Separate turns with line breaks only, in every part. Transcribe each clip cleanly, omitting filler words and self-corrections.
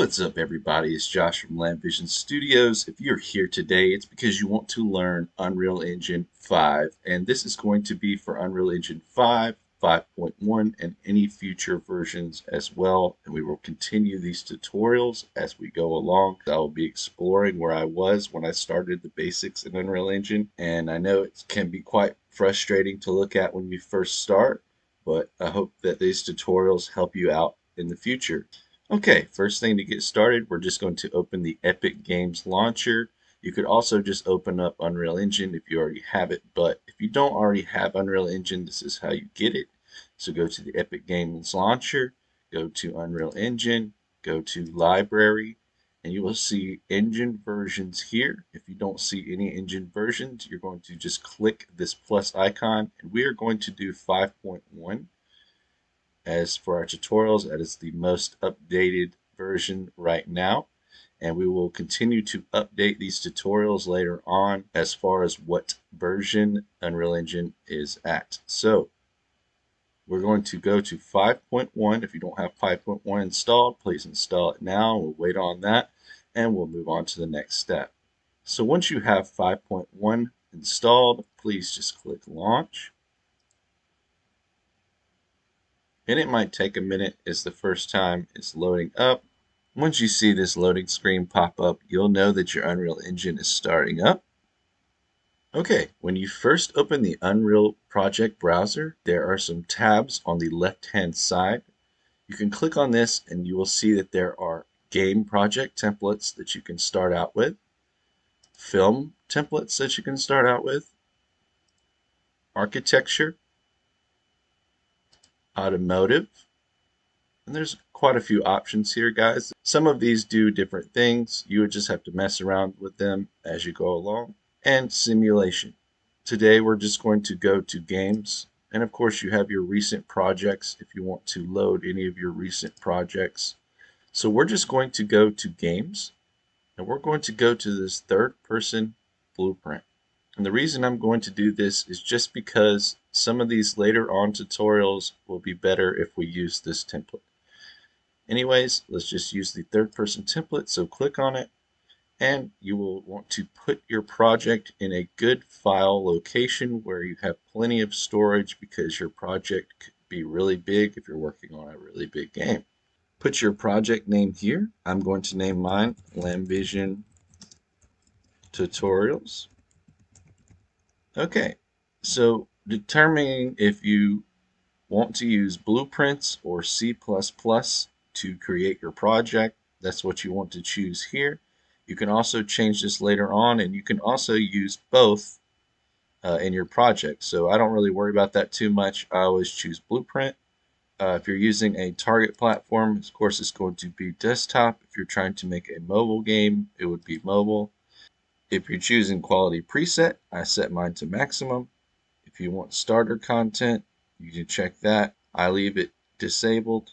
What's up, everybody? It's Josh from Vision Studios. If you're here today, it's because you want to learn Unreal Engine 5, and this is going to be for Unreal Engine 5, 5.1, and any future versions as well. And we will continue these tutorials as we go along. I will be exploring where I was when I started the basics in Unreal Engine, and I know it can be quite frustrating to look at when you first start, but I hope that these tutorials help you out in the future. Okay, first thing to get started, we're just going to open the Epic Games launcher. You could also just open up Unreal Engine if you already have it, but if you don't already have Unreal Engine, this is how you get it. So go to the Epic Games launcher, go to Unreal Engine, go to Library, and you will see engine versions here. If you don't see any engine versions, you're going to just click this plus icon, and we are going to do 5.1. As for our tutorials, that is the most updated version right now. And we will continue to update these tutorials later on as far as what version Unreal Engine is at. So we're going to go to 5.1. If you don't have 5.1 installed, please install it now. We'll wait on that and we'll move on to the next step. So once you have 5.1 installed, please just click Launch. And it might take a minute as the first time it's loading up. Once you see this loading screen pop up, you'll know that your Unreal Engine is starting up. Okay, when you first open the Unreal Project browser, there are some tabs on the left-hand side. You can click on this and you will see that there are game project templates that you can start out with, film templates that you can start out with, architecture, automotive, and there's quite a few options here, guys. Some of these do different things. You would just have to mess around with them as you go along. And simulation. Today we're just going to go to games. And of course you have your recent projects if you want to load any of your recent projects. So we're just going to go to games. And we're going to go to this third person blueprint. And the reason I'm going to do this is just because some of these later on tutorials will be better if we use this template. Anyways, let's just use the third person template. So click on it and you will want to put your project in a good file location where you have plenty of storage because your project could be really big if you're working on a really big game. Put your project name here. I'm going to name mine Vision Tutorials. Okay, so determining if you want to use blueprints or C++ to create your project, that's what you want to choose here. You can also change this later on, and you can also use both in your project. So I don't really worry about that too much. I always choose blueprint. If you're using a target platform, of course, it's going to be desktop. If you're trying to make a mobile game, it would be mobile. If you're choosing quality preset, I set mine to maximum. If you want starter content, you can check that. I leave it disabled.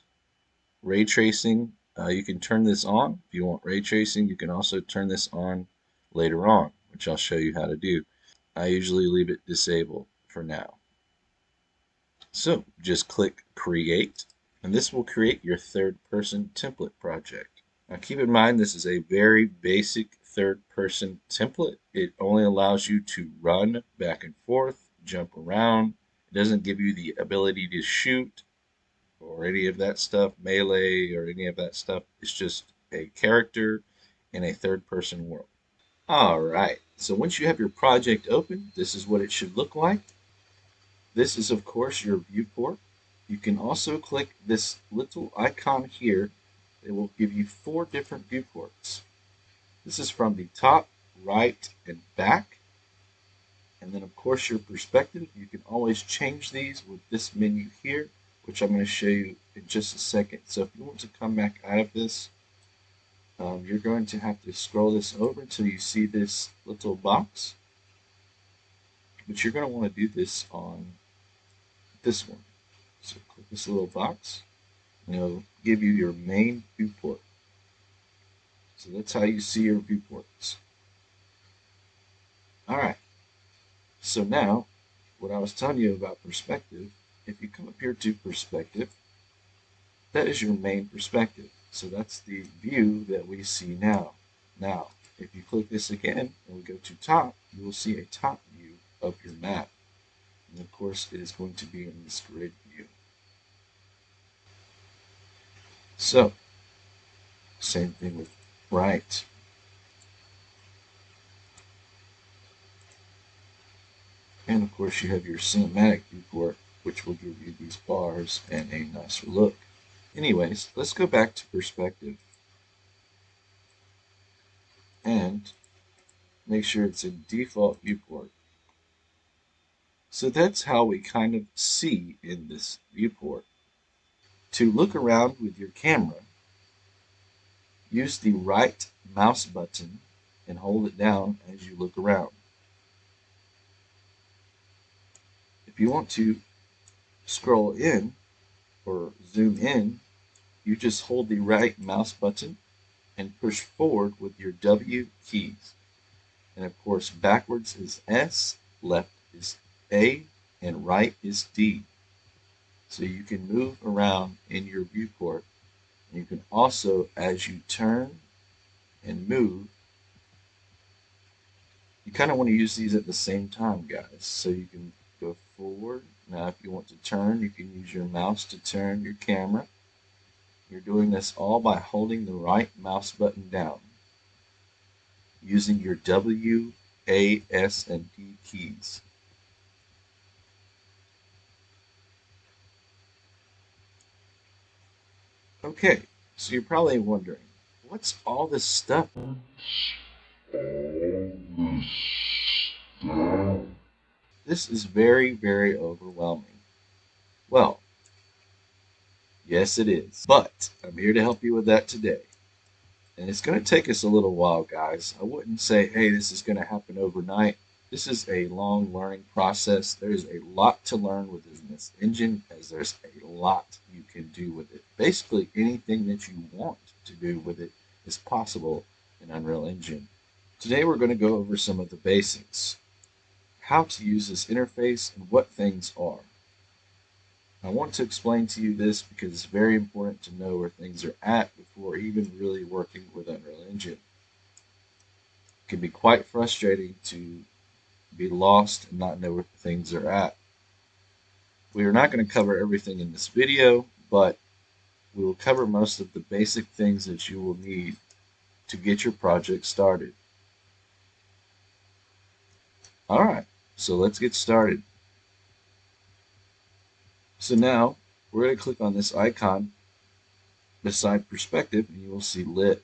Ray tracing, you can turn this on. If you want ray tracing, you can also turn this on later on, which I'll show you how to do. I usually leave it disabled for now. So just click create, and this will create your third person template project. Now keep in mind this is a very basic third person template. It only allows you to run back and forth, jump around. It doesn't give you the ability to shoot or any of that stuff, melee or any of that stuff. It's just a character in a third person world. All right, so once you have your project open, this is what it should look like. This is of course your viewport. You can also click this little icon here. It will give you 4 different viewports. This is from the top, right, and back. And then of course your perspective. You can always change these with this menu here, which I'm going to show you in just a second. So if you want to come back out of this, you're going to have to scroll this over until you see this little box. But you're going to want to do this on this one. So click this little box, and it'll give you your main viewport. So that's how you see your viewports. All right. So now, what I was telling you about perspective, if you come up here to perspective, that is your main perspective. So that's the view that we see now. Now, if you click this again and we go to top, you will see a top view of your map. And of course, it is going to be in this grid view. So, same thing with right. And of course, you have your cinematic viewport, which will give you these bars and a nicer look. Anyways, let's go back to perspective and make sure it's in default viewport. So that's how we kind of see in this viewport. To look around with your camera, use the right mouse button and hold it down as you look around. If you want to scroll in or zoom in, you just hold the right mouse button and push forward with your W keys. And of course, backwards is S, left is A, and right is D. So you can move around in your viewport. And you can also, as you turn and move, you kind of want to use these at the same time, guys. So you can go forward. Now, if you want to turn, you can use your mouse to turn your camera. You're doing this all by holding the right mouse button down, using your W, A, S, and D keys. Okay, so you're probably wondering, what's all this stuff? This is very, very overwhelming. Well, yes, it is. But I'm here to help you with that today. And it's going to take us a little while, guys. I wouldn't say, hey, this is going to happen overnight. This is a long learning process. There's a lot to learn within this engine, as there's a lot you can do with it. Basically, anything that you want to do with it is possible in Unreal Engine. Today, we're going to go over some of the basics, how to use this interface, and what things are. I want to explain to you this because it's very important to know where things are at before even really working with Unreal Engine. It can be quite frustrating to be lost and not know where things are at. We are not going to cover everything in this video, but we will cover most of the basic things that you will need to get your project started. Alright, so let's get started. So now we're going to click on this icon beside perspective and you will see lit.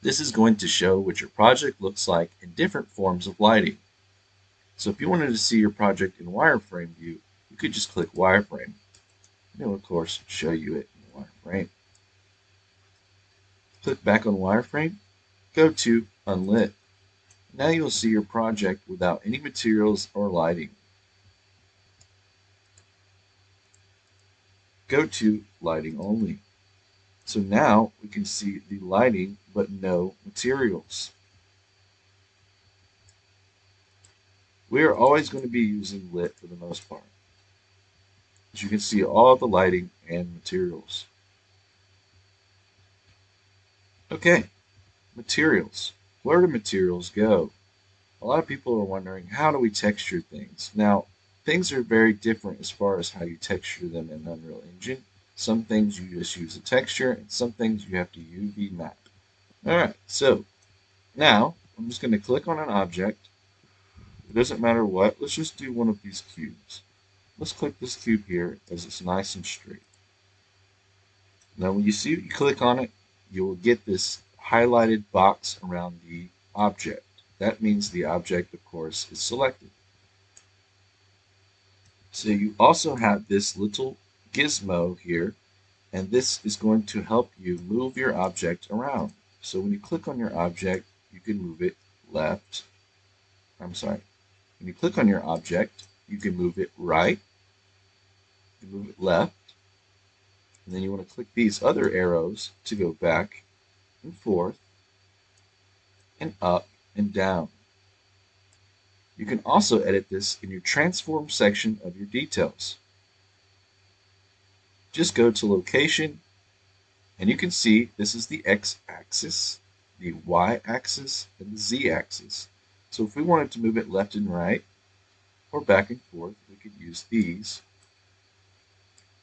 This is going to show what your project looks like in different forms of lighting. So if you wanted to see your project in wireframe view, you could just click wireframe. It will of course show you it in wireframe. Click back on wireframe, go to unlit. Now you'll see your project without any materials or lighting. Go to lighting only. So now we can see the lighting but no materials. We are always going to be using lit for the most part. As you can see all the lighting and materials. Okay, materials. Where do materials go? A lot of people are wondering, how do we texture things? Now, things are very different as far as how you texture them in Unreal Engine. Some things you just use a texture, and some things you have to UV map. Alright, so now I'm just going to click on an object. It doesn't matter what. Let's just do one of these cubes. Let's click this cube here as it's nice and straight. Now when you see you click on it, you will get this highlighted box around the object. That means the object, of course, is selected. So you also have this little gizmo here, and this is going to help you move your object around. So when you click on your object, you can move it left. I'm sorry. When you click on your object, you can move it right, you can move it left, and then you want to click these other arrows to go back and forth and up and down. You can also edit this in your transform section of your details. Just go to location And you can see this is the x-axis, the y-axis, and the z-axis. So if we wanted to move it left and right, or back and forth, we could use these,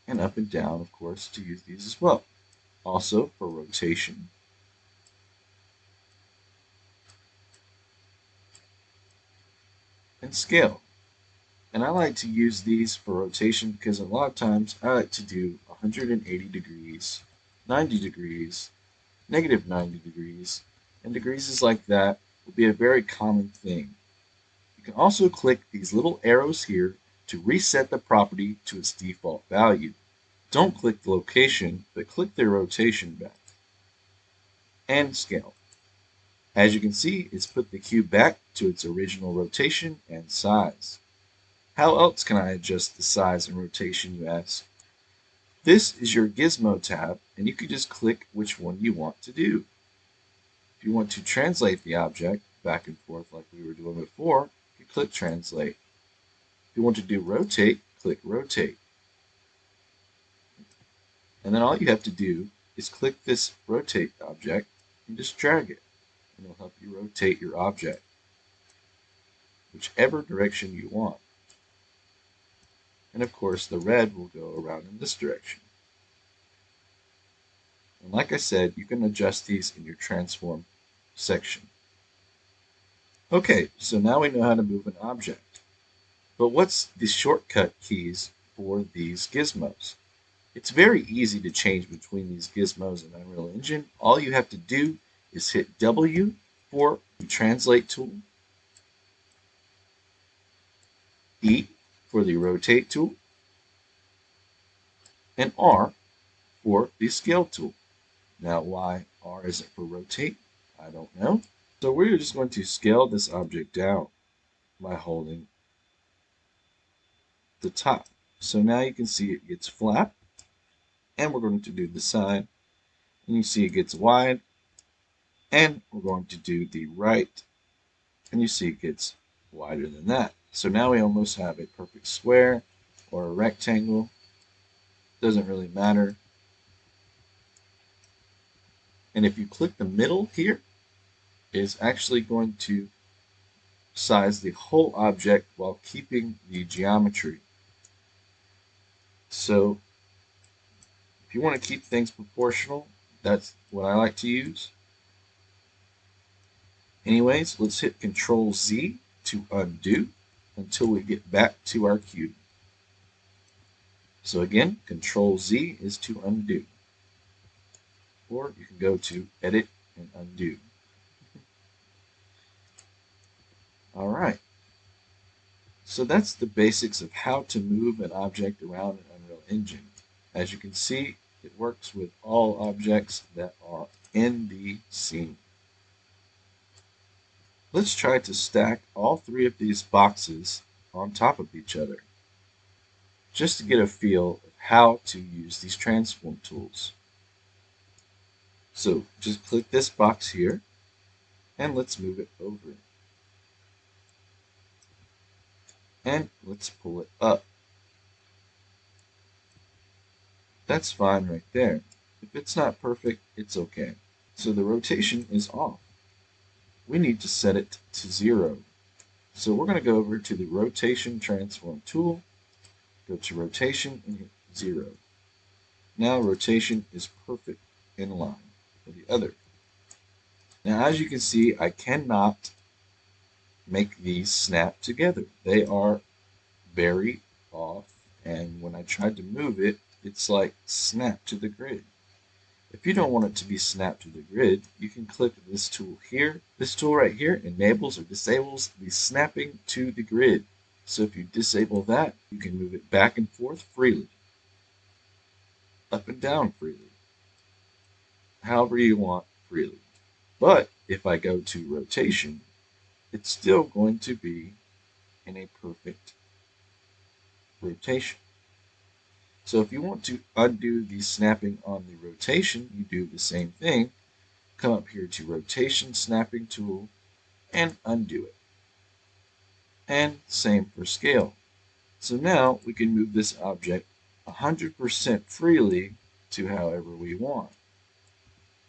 and up and down, of course, to use these as well. Also for rotation, and scale. And I like to use these for rotation because a lot of times I like to do 180 degrees, 90 degrees, negative 90 degrees, and degrees like that will be a very common thing. You can also click these little arrows here to reset the property to its default value. Don't click the location, but click the rotation back and scale. As you can see, it's put the cube back to its original rotation and size. How else can I adjust the size and rotation, you ask? This is your Gizmo tab, and you can just click which one you want to do. If you want to translate the object back and forth like we were doing before, you click Translate. If you want to do Rotate, click Rotate. And then all you have to do is click this Rotate object and just drag it, and it'll help you rotate your object whichever direction you want. And of course, the red will go around in this direction. And like I said, you can adjust these in your transform section. Okay, so now we know how to move an object. But what's the shortcut keys for these gizmos? It's very easy to change between these gizmos in Unreal Engine. All you have to do is hit W for the translate tool, E for the rotate tool, and R for the scale tool. Now, why R isn't for rotate, I don't know. So we're just going to scale this object down by holding the top. So now you can see it gets flat, and we're going to do the side, and you see it gets wide, and we're going to do the right, and you see it gets wider than that. So now we almost have a perfect square or a rectangle. Doesn't really matter. And if you click the middle here, it's actually going to size the whole object while keeping the geometry. So if you want to keep things proportional, that's what I like to use. Anyways, let's hit Control Z to undo until we get back to our cube. So again, Control Z is to undo. Or you can go to Edit and Undo. All right. So that's the basics of how to move an object around an Unreal Engine. As you can see, it works with all objects that are in the scene. Let's try to stack all three of these boxes on top of each other, just to get a feel of how to use these transform tools. So just click this box here, and let's move it over. And let's pull it up. That's fine right there. If it's not perfect, it's okay. So the rotation is off. We need to set it to 0. So we're going to go over to the rotation transform tool, go to rotation and hit 0. Now rotation is perfect in line with the other. Now as you can see, I cannot make these snap together. They are very off, and when I tried to move it, it's like snap to the grid. If you don't want it to be snapped to the grid, you can click this tool here. This tool right here enables or disables the snapping to the grid. So if you disable that, you can move it back and forth freely, up and down freely, however you want freely. But if I go to rotation, it's still going to be in a perfect rotation. So if you want to undo the snapping on the rotation, you do the same thing. Come up here to rotation snapping tool and undo it. And same for scale. So now we can move this object 100% freely to however we want.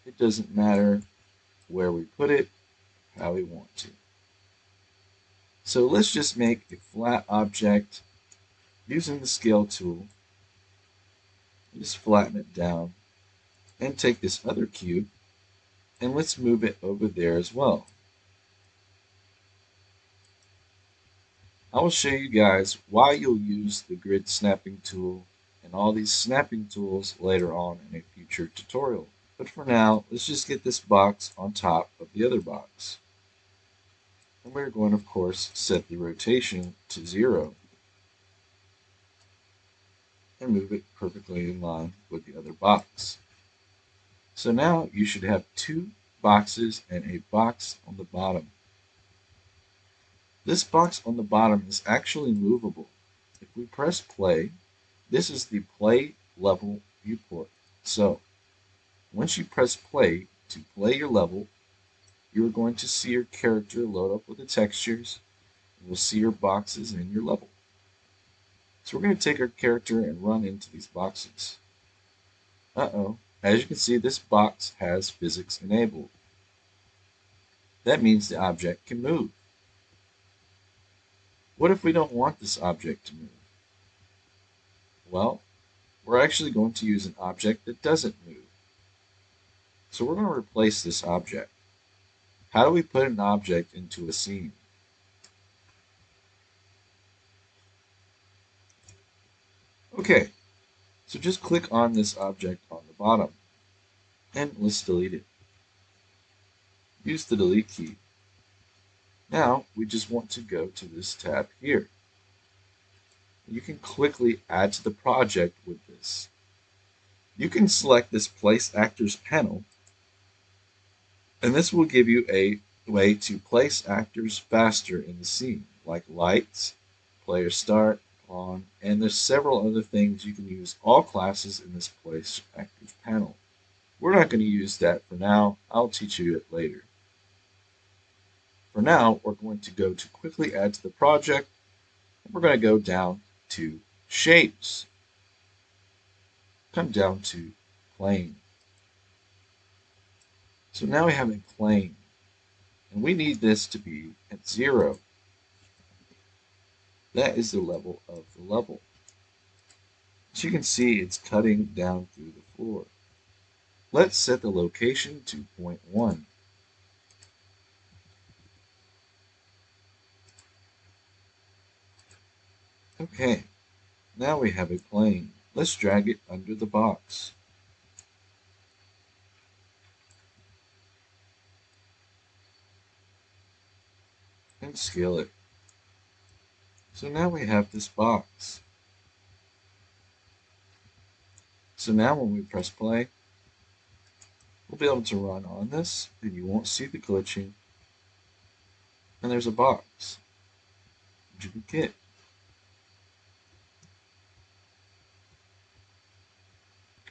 It doesn't matter where we put it, how we want to. So let's just make a flat object using the scale tool. Just flatten it down and take this other cube and let's move it over there as well. I will show you guys why you'll use the grid snapping tool and all these snapping tools later on in a future tutorial. But for now, let's just get this box on top of the other box. And we're going to, of course, set the rotation to 0 and move it perfectly in line with the other box. So now you should have two boxes and a box on the bottom. This box on the bottom is actually movable. If we press play, this is the play level viewport. So once you press play to play your level, you're going to see your character load up with the textures. You'll see your boxes and your level. So we're going to take our character and run into these boxes. As you can see, this box has physics enabled. That means the object can move. What if we don't want this object to move? Well, we're actually going to use an object that doesn't move. So we're going to replace this object. How do we put an object into a scene? Okay, so just click on this object on the bottom and let's delete it. Use the delete key. Now we just want to go to this tab here. You can quickly add to the project with this. You can select this place actors panel, and this will give you a way to place actors faster in the scene, like lights, player start, on, and there's several other things you can use all classes in this place actors panel. We're not going to use that for now. I'll teach you it later. For now, we're going to go to quickly add to the project, and we're going to go down to shapes. Come down to plane. So now we have a plane, and we need this to be at 0. That is the level of the level. As you can see, it's cutting down through the floor. Let's set the location to 0.1. Okay, now we have a plane. Let's drag it under the box. And scale it. So now we have this box. So now when we press play, we'll be able to run on this, and you won't see the glitching. And there's a box. Duplicate.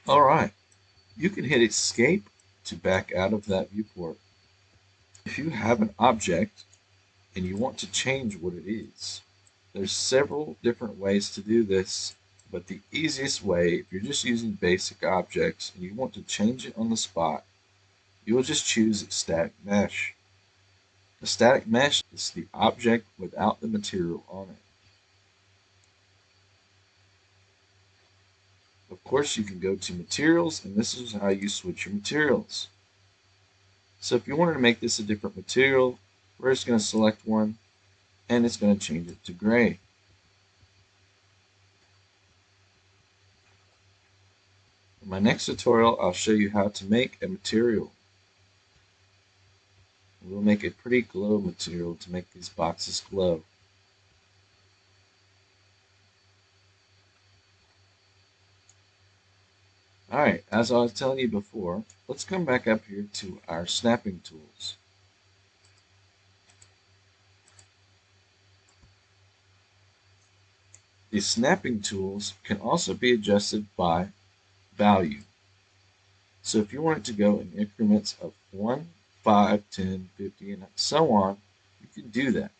Alright, you can hit escape to back out of that viewport. If you have an object and you want to change what it is, there's several different ways to do this, but the easiest way, if you're just using basic objects and you want to change it on the spot, you will just choose static mesh. The static mesh is the object without the material on it. Of course, you can go to materials, and this is how you switch your materials. So if you wanted to make this a different material, we're just going to select one, and it's going to change it to gray. In my next tutorial, I'll show you how to make a material. We'll make a pretty glow material to make these boxes glow. Alright, as I was telling you before, let's come back up here to our snapping tools. These snapping tools can also be adjusted by value. So if you want it to go in increments of 1, 5, 10, 50, and so on, you can do that.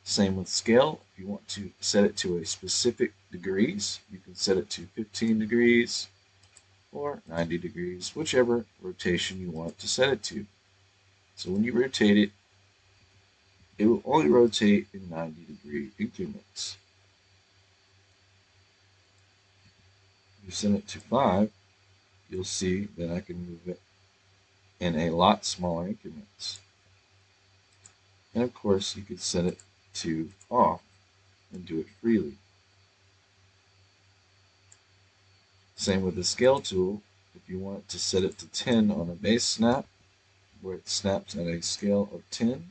Same with scale. If you want to set it to a specific degrees, you can set it to 15 degrees or 90 degrees, whichever rotation you want to set it to. So when you rotate it, it will only rotate in 90-degree increments. If you set it to 5, you'll see that I can move it in a lot smaller increments. And of course, you could set it to off and do it freely. Same with the scale tool. If you want to set it to 10 on a base snap, where it snaps at a scale of 10,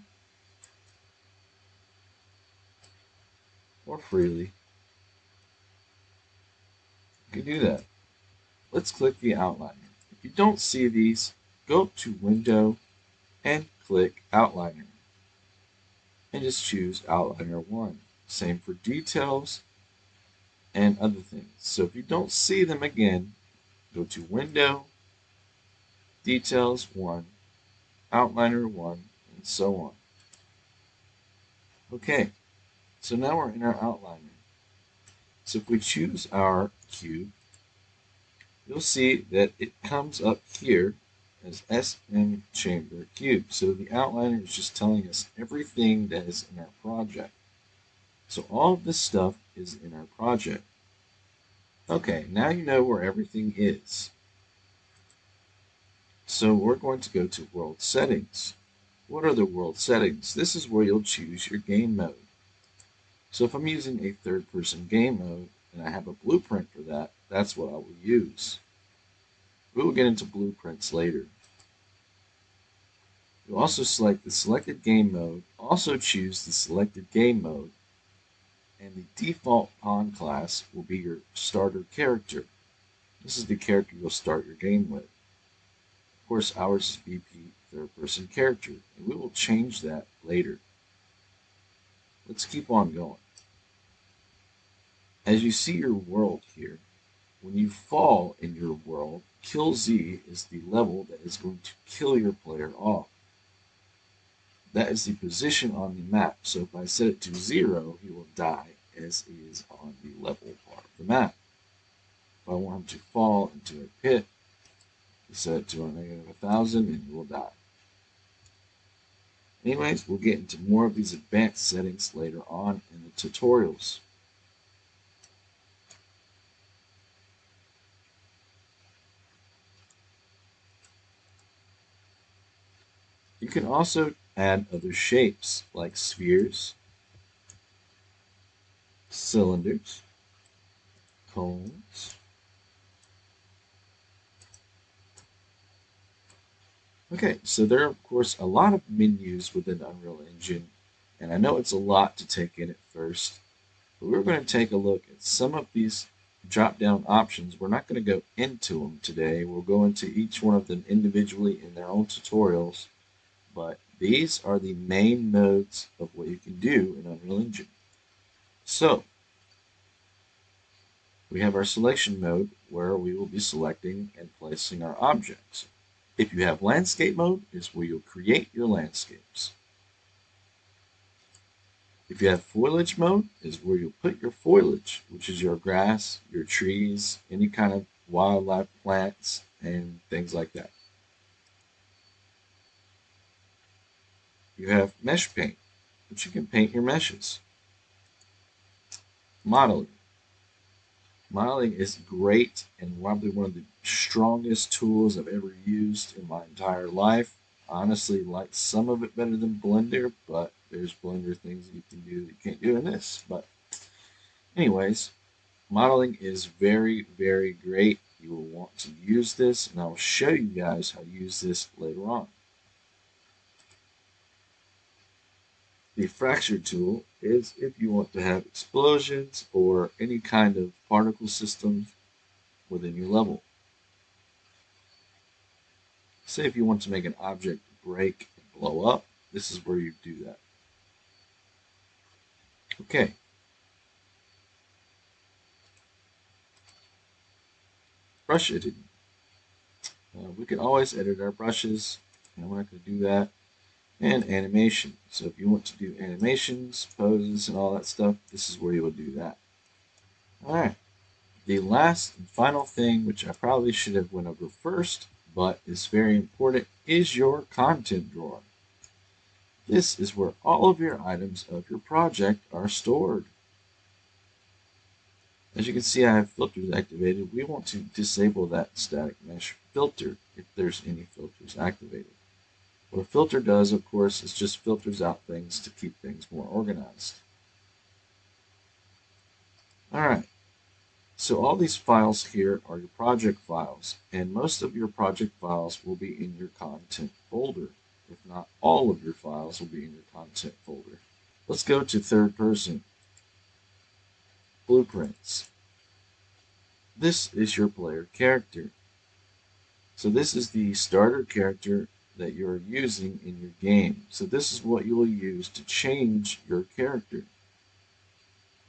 or freely, you can do that. Let's click the outliner. If you don't see these, go up to Window and click Outliner, and just choose Outliner 1. Same for details and other things. So if you don't see them again, go to Window, Details 1, Outliner 1, and so on. Okay, so now we're in our outliner. So if we choose our cube, you'll see that it comes up here as SM chamber cube. So the outliner is just telling us everything that is in our project. So all of this stuff is in our project. Okay, now you know where everything is. So we're going to go to World Settings. What are the world settings? This is where you'll choose your game mode. So if I'm using a third-person game mode and I have a blueprint for that, that's what I will use. We will get into blueprints later. You'll also select the selected game mode, also choose the selected game mode, and the default pawn class will be your starter character. This is the character you'll start your game with. Of course, ours is BP third-person character, and we will change that later. Let's keep on going. As you see your world here, when you fall in your world, Kill Z is the level that is going to kill your player off. That is the position on the map. So if I set it to 0, he will die as he is on the level part of the map. If I want him to fall into a pit, we set it to a -1,000 and he will die. Anyways, we'll get into more of these advanced settings later on in the tutorials. You can also add other shapes like spheres, cylinders, cones. Okay, so there are of course a lot of menus within Unreal Engine, and I know it's a lot to take in at first, but we're going to take a look at some of these drop-down options. We're not going to go into them today. We'll go into each one of them individually in their own tutorials, but these are the main modes of what you can do in Unreal Engine. So, we have our selection mode where we will be selecting and placing our objects. If you have landscape mode, is where you'll create your landscapes. If you have foliage mode, is where you'll put your foliage, which is your grass, your trees, any kind of wildlife plants, and things like that. You have mesh paint, which you can paint your meshes. Modeling. Modeling is great and probably one of the strongest tools I've ever used in my entire life. Honestly, like some of it better than Blender, but there's Blender things that you can do that you can't do in this. But anyways, modeling is very, very great. You will want to use this, and I will show you guys how to use this later on. The fracture tool is if you want to have explosions or any kind of particle systems within your level. Say if you want to make an object break and blow up, this is where you do that. Okay. Brush editing. We can always edit our brushes, and we're not going to do that. And animation. So if you want to do animations, poses, and all that stuff, this is where you will do that. Alright. The last and final thing, which I probably should have went over first, but is very important, is your content drawer. This is where all of your items of your project are stored. As you can see, I have filters activated. We want to disable that static mesh filter if there's any filters activated. What a filter does, of course, is just filters out things to keep things more organized. All right, so all these files here are your project files, and most of your project files will be in your content folder. If not all of your files will be in your content folder. Let's go to third person, blueprints. This is your player character. So this is the starter character that you're using in your game. So this is what you will use to change your character.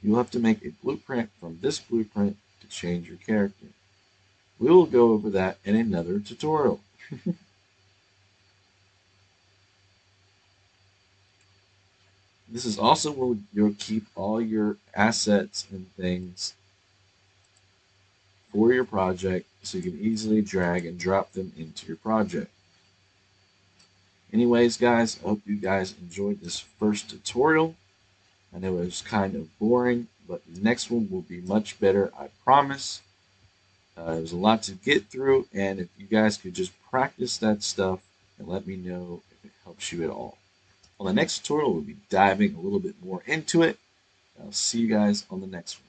You'll have to make a blueprint from this blueprint to change your character. We will go over that in another tutorial. This is also where you'll keep all your assets and things for your project so you can easily drag and drop them into your project. Anyways, guys, I hope you guys enjoyed this first tutorial. I know it was kind of boring, but the next one will be much better, I promise. There's a lot to get through, and if you guys could just practice that stuff and let me know if it helps you at all. On the next tutorial, we'll be diving a little bit more into it. I'll see you guys on the next one.